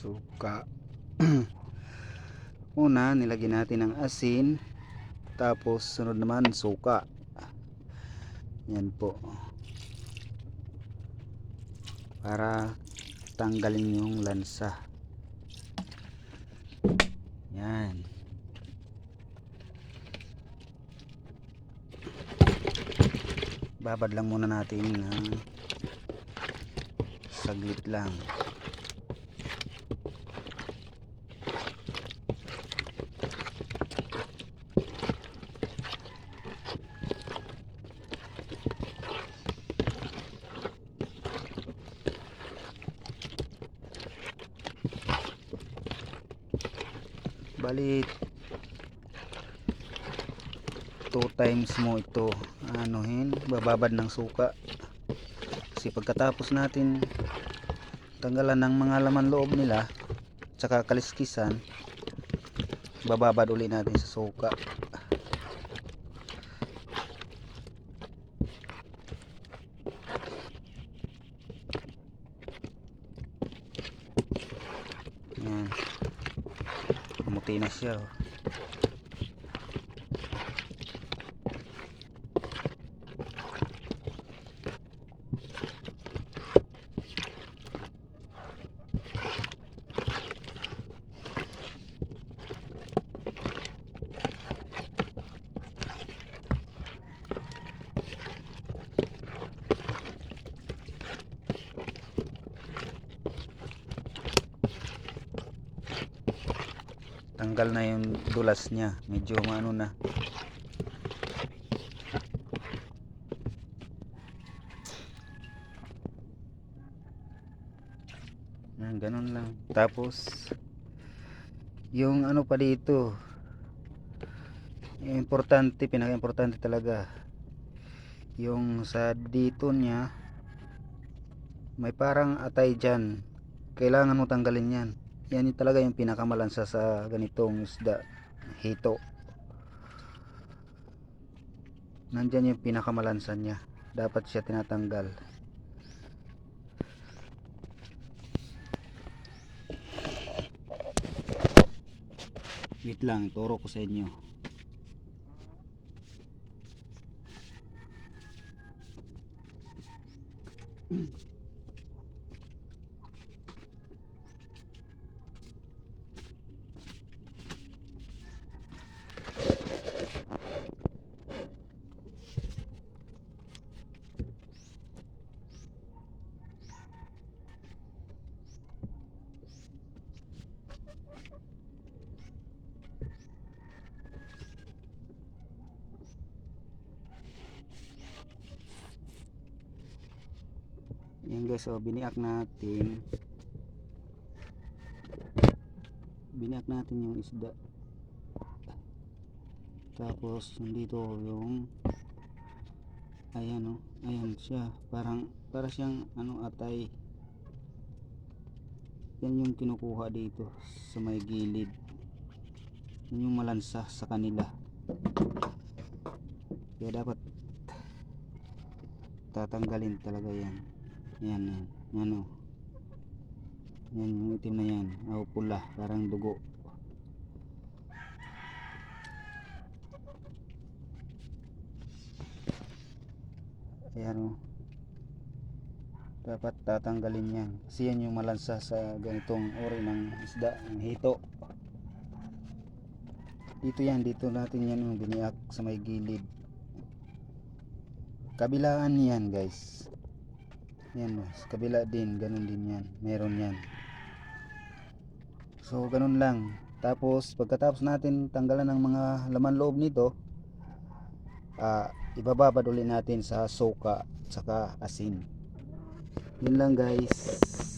suka. Una, nilagyan natin ng asin, tapos sunod naman suka. Yan po, para tanggalin yung lansa. Yan. Babad lang muna natin ng saglit lang. Bali 2 times mo ito anuhin, bababad ng suka, kasi pagkatapos natin tanggalan ng mga laman loob nila tsaka kaliskisan, bababad uli natin sa suka. Yan, muti na siya. Tanggal na yung dulas niya, medyo maano na. Ganun lang. Tapos yung ano pa dito, importante, pinaka-importante talaga yung sa dito niya, may parang atay dyan, kailangan mo tanggalin yan. Yan yung talaga yung pinakamalansa sa ganitong isda, hito. Nandyan yung pinakamalansa niya, dapat siya tinatanggal. Wait lang, turo ko sa inyo. Yan guys, so biniak natin yung isda, tapos nandito yung ayan o, ayan siya, para siyang ano, atay. Yan yung kinukuha dito sa may gilid, yan yung malansa sa kanila, kaya dapat tatanggalin talaga yan. Yan o, yan yung itim na yan, o pula, parang dugo. Ayan o, dapat tatanggalin yan, kasi yan yung malansa sa ganitong uri ng isda, ng hito. Dito yan, dito natin yan yung biniak sa may gilid, kabilaan yan guys. Yan, sa kabila din, ganun din yan, meron yan. So ganun lang. Tapos pagkatapos natin tanggalan ng mga laman loob nito, ibababad ulit natin sa suka saka asin. Yun lang guys.